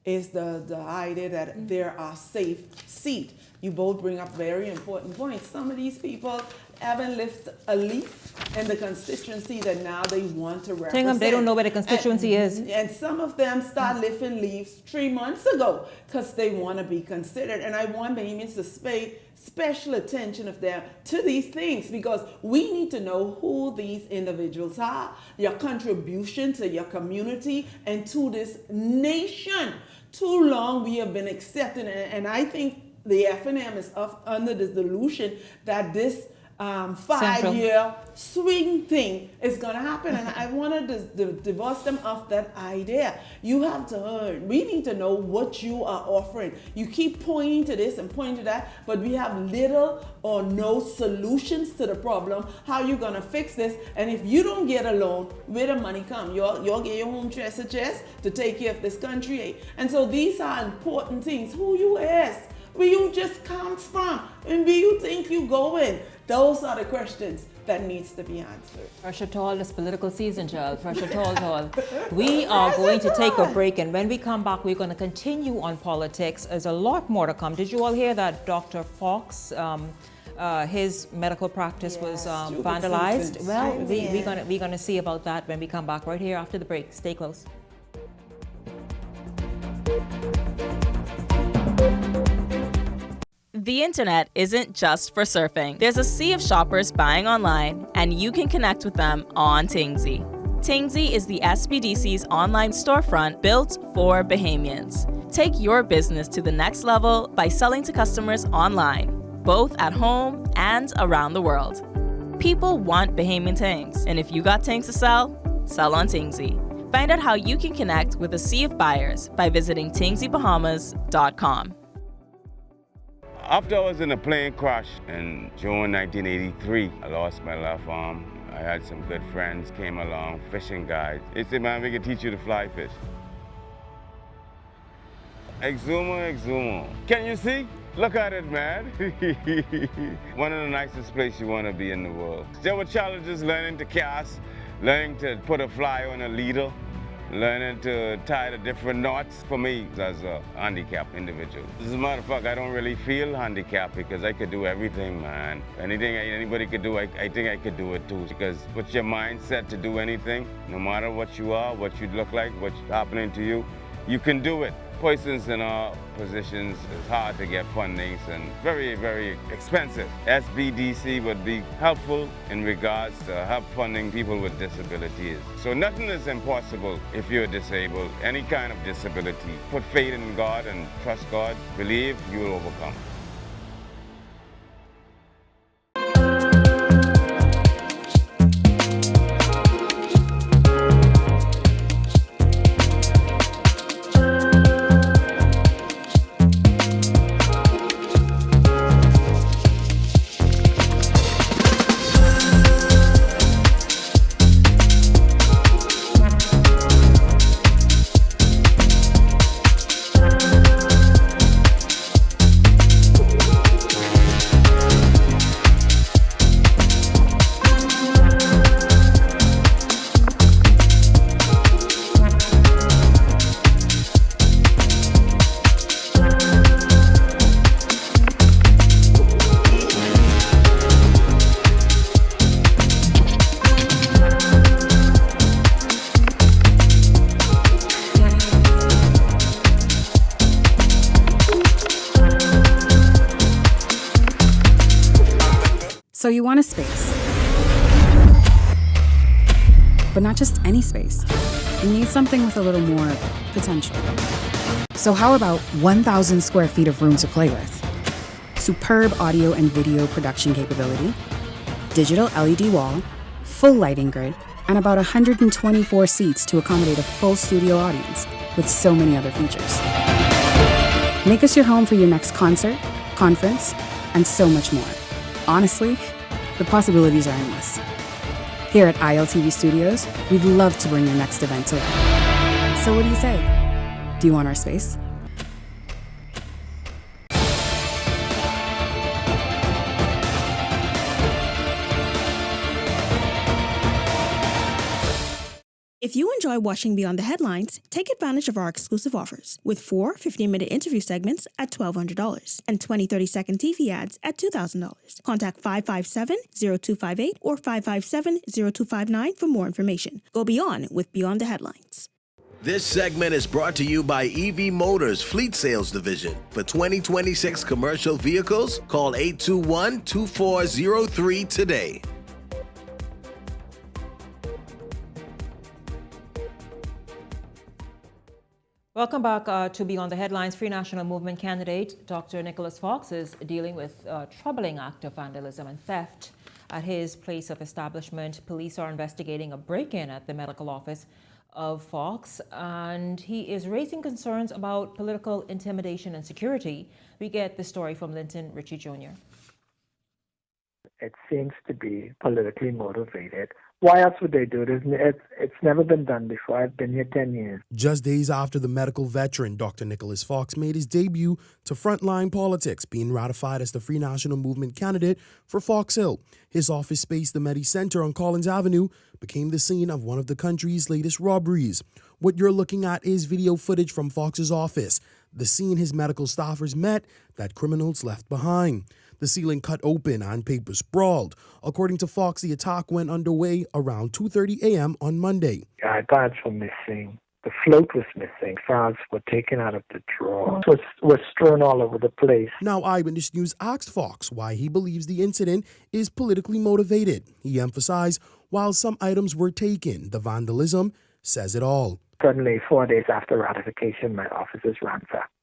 is the idea that there are safe seats. You both bring up very important points. Some of these people, haven't lifted a leaf in the constituency that now they want to represent. Tingham, they don't know where the constituency is. And some of them start lifting leaves 3 months ago because they want to be considered. And I want Bahamians to pay special attention of them to these things, because we need to know who these individuals are, your contribution to your community and to this nation. Too long we have been accepting it, and I think the FNM is under the delusion that this 5-year swing thing is going to happen, and I wanted to divorce them of that idea. You have to earn. We need to know what you are offering. You keep pointing to this and pointing to that, but we have little or no solutions to the problem. How you going to fix this? And if you don't get a loan, where the money come? You'll get your home chest to take care of this country. And so these are important things. Who you ask? Where you just come from? And where you think you going? Those are the questions that needs to be answered. Pressure tall this political season, child. Pressure tall. We are going to take a break, and when we come back, we're going to continue on politics. There's a lot more to come. Did you all hear that Dr. Fox, his medical practice was vandalized? Well, we're gonna see about that when we come back right here after the break. Stay close. The internet isn't just for surfing. There's a sea of shoppers buying online, and you can connect with them on Tingsy. Tingsy is the SBDC's online storefront built for Bahamians. Take your business to the next level by selling to customers online, both at home and around the world. People want Bahamian things, and if you got things to sell, sell on Tingsy. Find out how you can connect with a sea of buyers by visiting tingsybahamas.com. After I was in a plane crash in June 1983, I lost my left arm. I had some good friends came along, fishing guides. They said, man, we can teach you to fly fish. Exumo. Can you see? Look at it, man. One of the nicest places you want to be in the world. There were challenges learning to cast, learning to put a fly on a leader, learning to tie the different knots. For me, as a handicapped individual, as a matter of fact, I don't really feel handicapped because I could do everything, man. Anything anybody could do, I think I could do it too. Because with your mindset to do anything, no matter what you are, what you look like, what's happening to you, you can do it. Persons in our positions, it's hard to get fundings and very, very expensive. SBDC would be helpful in regards to help funding people with disabilities. So nothing is impossible if you're disabled, any kind of disability. Put faith in God and trust God. Believe you will overcome. So you want a space. But not just any space. You need something with a little more potential. So how about 1,000 square feet of room to play with? Superb audio and video production capability, digital LED wall, full lighting grid, and about 124 seats to accommodate a full studio audience with so many other features. Make us your home for your next concert, conference, and so much more. Honestly, the possibilities are endless. Here at ILTV Studios, we'd love to bring your next event to life. So what do you say? Do you want our space? If you enjoy watching Beyond the Headlines, take advantage of our exclusive offers with 4 15-minute interview segments at $1,200 and 20 30-second TV ads at $2,000. Contact 557-0258 or 557-0259 for more information. Go beyond with Beyond the Headlines. This segment is brought to you by EV Motors Fleet Sales Division. For 2026 commercial vehicles, call 821-2403 today. Welcome back to Beyond the Headlines. Free National Movement candidate Dr. Nicholas Fox is dealing with a troubling act of vandalism and theft at his place of establishment. Police are investigating a break-in at the medical office of Fox, and he is raising concerns about political intimidation and security. We get the story from Linton Ritchie Jr. It seems to be politically motivated. Why else would they do it? It's never been done before. I've been here 10 years. Just days after the medical veteran, Dr. Nicholas Fox, made his debut to frontline politics, being ratified as the Free National Movement candidate for Fox Hill. His office space, the Medi Center on Collins Avenue, became the scene of one of the country's latest robberies. What you're looking at is video footage from Fox's office, the scene his medical staffers met that criminals left behind. The ceiling cut open and paper sprawled. According to Fox, the attack went underway around 2:30 a.m. on Monday. iPads were missing. The float was missing. Files were taken out of the drawer. It was strewn all over the place. Now, Eyewitness News asked Fox why he believes the incident is politically motivated. He emphasized while some items were taken, the vandalism says it all. Suddenly, 4 days after ratification, my office is ransacked.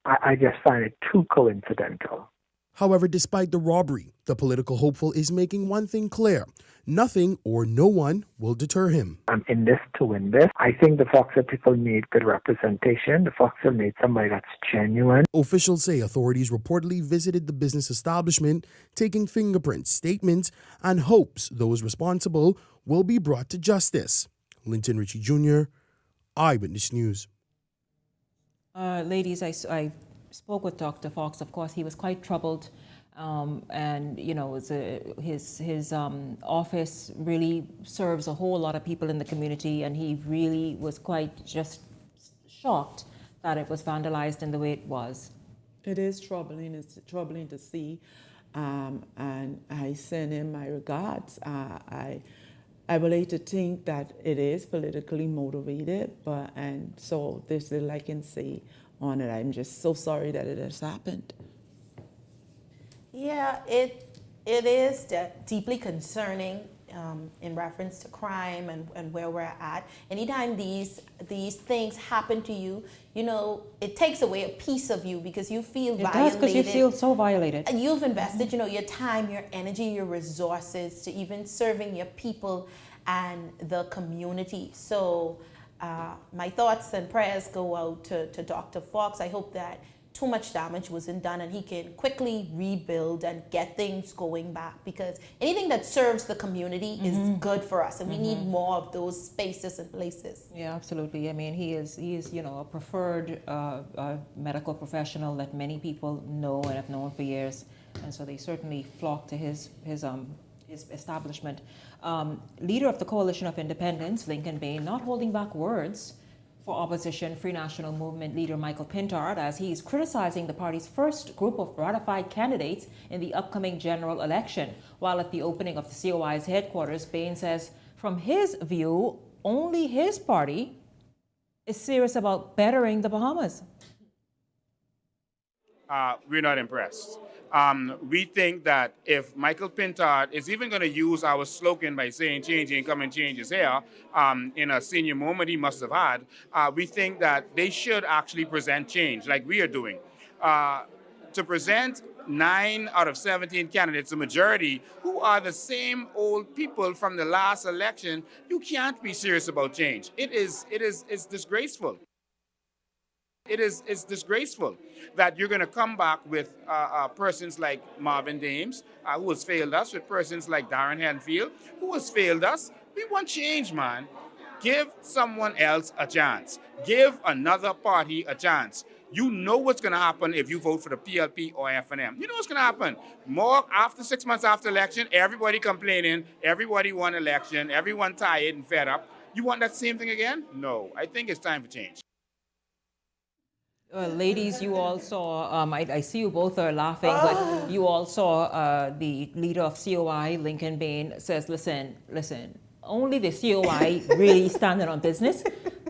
I just find it too coincidental. However, despite the robbery, the political hopeful is making one thing clear. Nothing or no one will deter him. I'm in this to win this. I think the Fox Hill people need good representation. The Fox Hill need somebody that's genuine. Officials say authorities reportedly visited the business establishment, taking fingerprints, statements, and hopes those responsible will be brought to justice. Linton Ritchie Jr., Eyewitness News. Ladies, I spoke with Dr. Fox. Of course, he was quite troubled, and his office really serves a whole lot of people in the community, and he really was quite just shocked that it was vandalized in the way it was. It is troubling. It's troubling to see, and I send him my regards. I would like to think that it is politically motivated, and so this is all I can say on it. I'm just so sorry that it has happened. Yeah, it is deeply concerning in reference to crime and where we're at. Anytime these things happen to you, it takes away a piece of you because you feel violated. It does, because you feel so violated. And you've invested, your time, your energy, your resources to even serving your people and the community. So my thoughts and prayers go out to Dr. Fox. I hope that too much damage wasn't done and he can quickly rebuild and get things going back, because anything that serves the community is good for us, and we need more of those spaces and places. Yeah, absolutely. I mean, he is a preferred medical professional that many people know and have known for years, and so they certainly flock to his establishment. Leader of the Coalition of Independents, Lincoln Bain, not holding back words for opposition Free National Movement leader Michael Pintard, as he's criticizing the party's first group of ratified candidates in the upcoming general election. While at the opening of the COI's headquarters, Bain says from his view, only his party is serious about bettering the Bahamas. We're not impressed. We think that if Michael Pintard is even going to use our slogan by saying change ain't coming, change is here, in a senior moment he must have had, we think that they should actually present change like we are doing. To present 9 out of 17 candidates, the majority, who are the same old people from the last election, you can't be serious about change. It's disgraceful. It's disgraceful that you're going to come back with persons like Marvin Dames, who has failed us, with persons like Darren Henfield, who has failed us. We want change, man. Give someone else a chance. Give another party a chance. You know what's going to happen if you vote for the PLP or FNM. You know what's going to happen. More after 6 months after election, everybody complaining, everybody won election, everyone tired and fed up. You want that same thing again? No, I think it's time for change. Ladies, you all saw, I see you both are laughing, but you all saw the leader of COI, Lincoln Bain, says, listen, only the COI really standing on business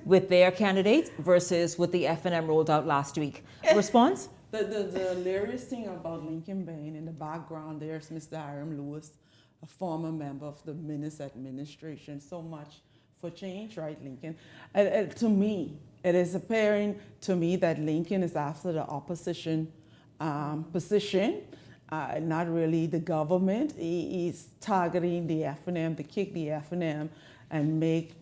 with their candidates versus what the FNM rolled out last week. Response? The hilarious thing about Lincoln Bain, in the background, there's Mr. Hiram Lewis, a former member of the Minnis administration. So much for change, right, Lincoln? To me, it is apparent to me that Lincoln is after the opposition position, not really the government. He's targeting the FNM to kick the FNM and make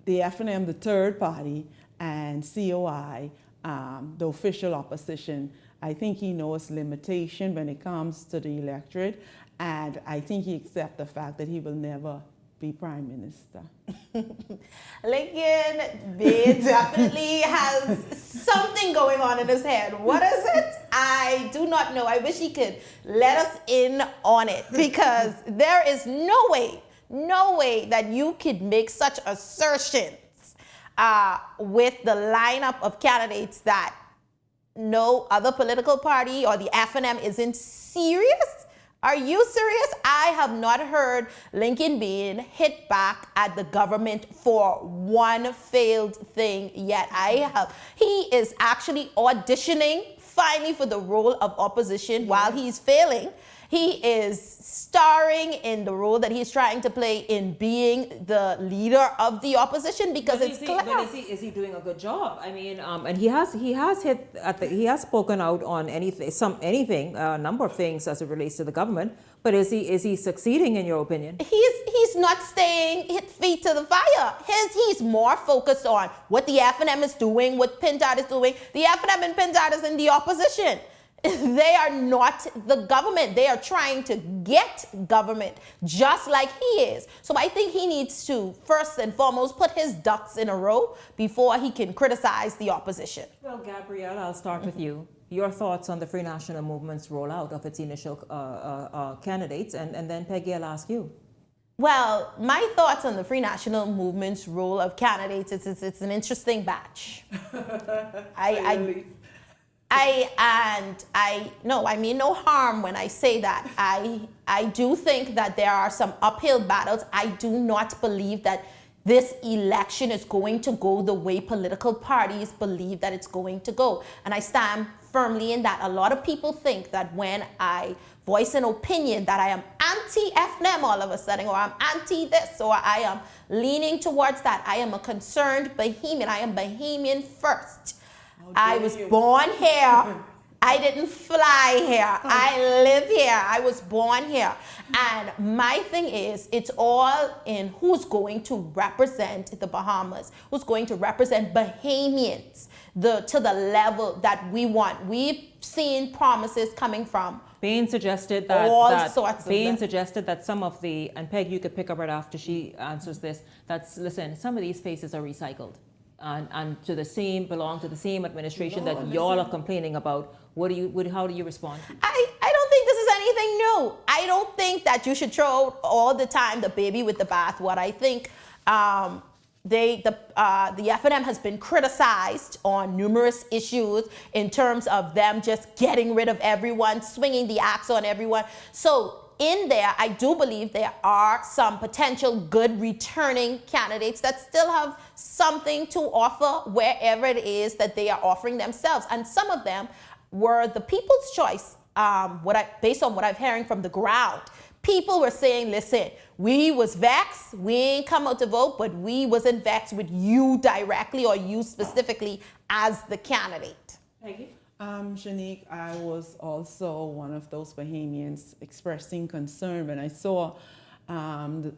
the FNM the third party and COI the official opposition. I think he knows limitation when it comes to the electorate, and I think he accepts the fact that he will never be prime minister. Lincoln Bain definitely has something going on in his head. What is it? I do not know. I wish he could let us in on it, because there is no way that you could make such assertions with the lineup of candidates that no other political party or the FNM isn't serious. Are you serious? I have not heard Lincoln Bain hit back at the government for one failed thing yet. He is actually auditioning finally for the role of opposition while he's failing. He is starring in the role that he's trying to play in being the leader of the opposition, because But it's clear. But is he doing a good job? I mean, and he has spoken out on anything, a number of things as it relates to the government. But is he succeeding in your opinion? He's not staying feet to the fire. He's more focused on what the FNM is doing, what Pintard is doing. The FNM and Pintard is in the opposition. They are not the government. They are trying to get government, just like he is. So I think he needs to, first and foremost, put his ducks in a row before he can criticize the opposition. Well, Gabrielle, I'll start with you. Your thoughts on the Free National Movement's rollout of its initial candidates, and then Peggy, I'll ask you. Well, my thoughts on the Free National Movement's role of candidates, it's an interesting batch. I mean no harm when I say that. I do think that there are some uphill battles. I do not believe that this election is going to go the way political parties believe that it's going to go. And I stand firmly in that. A lot of people think that when I voice an opinion that I am anti-FNM all of a sudden, or I'm anti this, or I am leaning towards that. I am a concerned Bahamian. I am Bahamian first. I was born here. I didn't fly here. I live here. I was born here. And my thing is, it's all in who's going to represent the Bahamas, who's going to represent Bahamians to the level that we want. We've seen promises coming from Bain suggested that some of the, and Peg, you could pick up right after she answers this, listen, some of these faces are recycled. And belong to the same administration that y'all are complaining about. How do you respond? I don't think this is anything new. I don't think that you should throw all the time the baby with the bathwater. I think the FNM has been criticized on numerous issues in terms of them just getting rid of everyone, swinging the axe on everyone. So in there, I do believe there are some potential good returning candidates that still have something to offer wherever it is that they are offering themselves. And some of them were the people's choice, based on what I'm hearing from the ground. People were saying, listen, we was vexed, we ain't come out to vote, but we wasn't vexed with you directly or you specifically as the candidate. Peggy? Shanique, I was also one of those Bahamians expressing concern when I saw the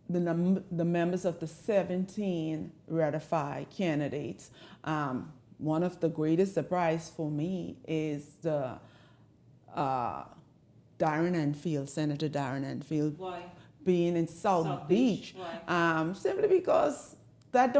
members of the 17 ratified candidates. One of the greatest surprise for me is the Senator Darren Enfield. Why? Being in South Beach. Why? Simply because that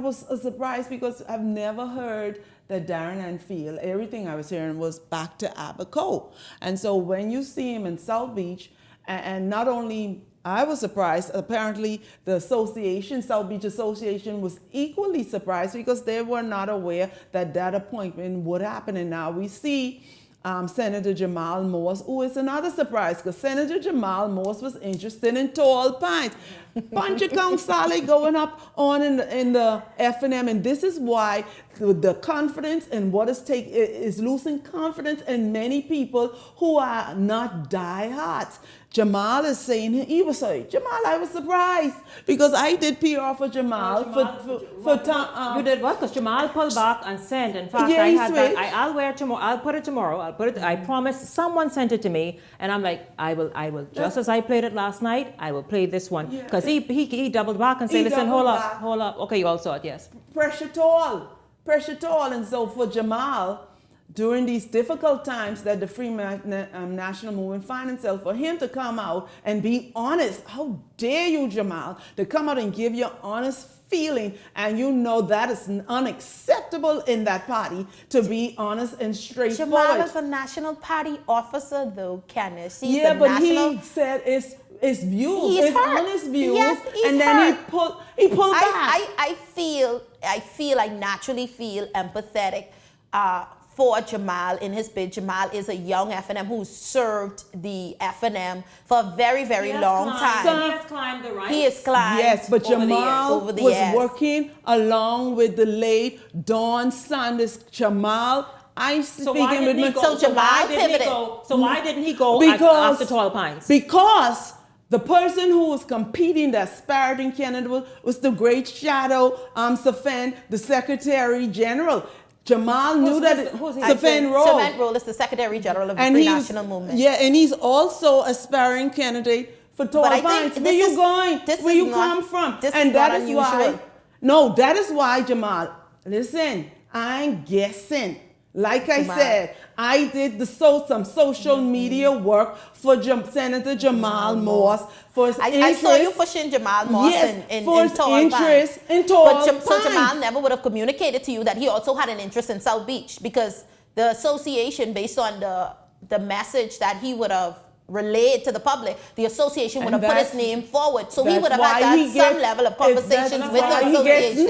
was a surprise, because I've never heard that Darren Enfield, everything I was hearing was back to Abaco. And so when you see him in South Beach, and not only I was surprised. Apparently, the association, South Beach Association, was equally surprised because they were not aware that that appointment would happen. And now we see Senator Jamal Morse, who is another surprise because Senator Jamal Morse was interested in tall pines. Bunch of council going up on in the F&M, and this is why the confidence and what is losing confidence in many people who are not diehards. Jamal is saying, Jamal, I was surprised because I did PR for Jamal. You did what? Because Jamal pulled back and sent. In fact, I'll wear it tomorrow. I'll put it tomorrow. I promise. Someone sent it to me, and I'm like, I will. Just as I played it last night, I will play this one because he doubled back and said, listen, hold up. Okay, you all saw it, yes. Pressure tall, and so for Jamal, during these difficult times that the Free National Movement find itself, for him to come out and be honest, how dare you, Jamal, to come out and give your honest feeling, and you know that is unacceptable in that party to be honest and straightforward. Jamal is a National Party officer, though, Candice. He said it's views, it's honest views, yes, and then he pulled back. I naturally feel empathetic for Jamal in his bid. Jamal is a young F&M who served the F&M for a very, very long time. He has climbed the ranks. He has climbed. Yes, but Jamal over the was years. working along with the late Dawn Sanders. Jamal, So why didn't he go after Tall Pines? Because the person who was competing, the aspirating candidate, was the great Shadow Safan, the Secretary General. Jamal knew that Safan Roll is the Secretary General of the Free National Movement. Yeah, and he's also aspiring candidate for Tall Pines. Where you going? Where you come from? And that is why. No, that is why, Jamal. Listen, I'm guessing. Like I said, I did some social media work for Senator Jamal Morse for his interest. I saw you pushing Jamal Morse in Tall Pines. So Jamal never would have communicated to you that he also had an interest in South Beach, because the association, based on the message that he would have relayed to the public, the association would have put his name forward. So he would have had some level of conversations with the association.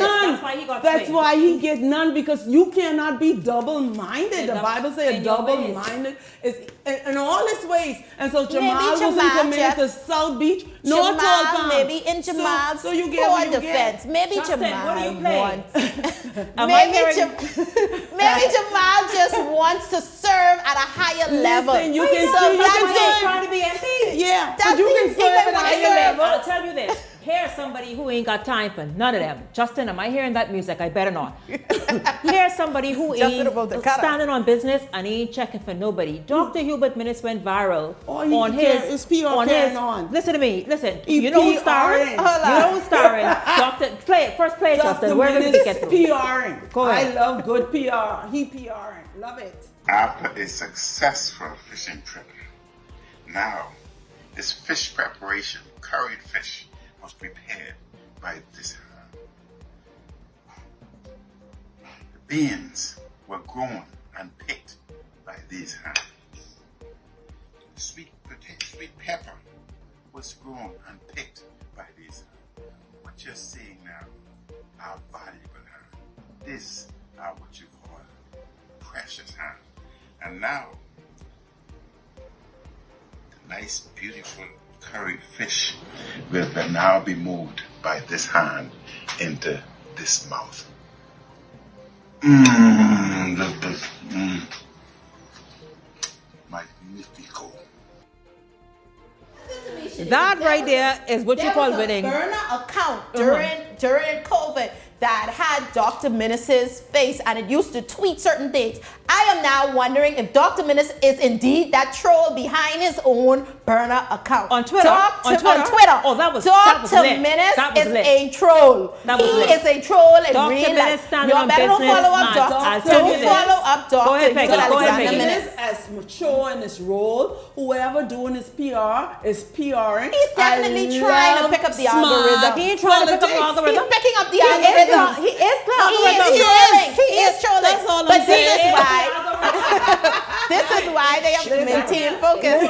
That's why he gets none, because you cannot be double-minded. The Bible says double-minded is in all his ways. And so Jamal wasn't committed to South Beach, nor Tall Pines. Maybe in Jamal's so you get what you defense. get. Maybe Justin, Jamal wants. Maybe Jamal just wants to serve at a higher level. You can trying to be MP. Yeah, but you can serve at a higher level. I'll tell you this. Here's somebody who ain't got time for none of them. Justin, am I hearing that music? I better not. Here's somebody who ain't standing on business and ain't checking for nobody. Dr. Hubert Minutes went viral on his PR Listen to me. Listen. You know who's starring? You know who's starring? First play it, Justin. Where did we get through? PRing. Go ahead. I love good PR. He PRing. Love it. After a successful fishing trip, now this fish preparation, curried fish, was prepared by this hand. The beans were grown and picked by these hands. Sweet pepper was grown and picked by these hands. What you're seeing now are valuable hands. These are what you call precious hands. And now, the nice, beautiful curried fish will now be moved by this hand into this mouth. Look this. Magnifico. That right there is what you call winning. There was a burner account during COVID that had Dr. Minnis's face, and it used to tweet certain things. I am now wondering if Dr. Minnis is indeed that troll behind his own burner account. On Twitter? On Twitter. Oh, that was Dr. lit. Minnis That was is lit. a troll. That was he lit. is a troll in Dr. real life. Minnis standing on better business. follow up Man, Dr. I'll tell you Don't this. follow up Dr. Go ahead, Peggy. Alexander Peggy. Minnis. As mature in his role, whoever doing his PR is PRing. He's definitely trying to pick up the algorithm. He ain't trying to pick up the algorithm. He's picking up the algorithm. He is trolling. He is trolling. That's all I'm But saying. this is why. This is why they have to maintain focus.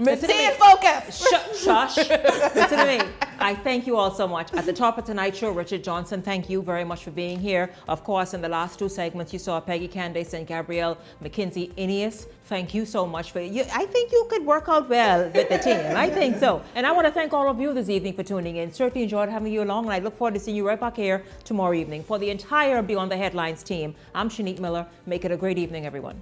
Stay focused. Shush. Listen to me. I thank you all so much. At the top of tonight's show, Richard Johnson, thank you very much for being here. Of course, in the last two segments, you saw Peggy Candace and Gabrielle McKinsey Ineas. Thank you so much for you. I think you could work out well with the team. I think so. And I want to thank all of you this evening for tuning in. Certainly enjoyed having you along, and I look forward to seeing you right back here tomorrow evening. For the entire Beyond the Headlines team, I'm Shanique Miller. Make it a great evening, everyone.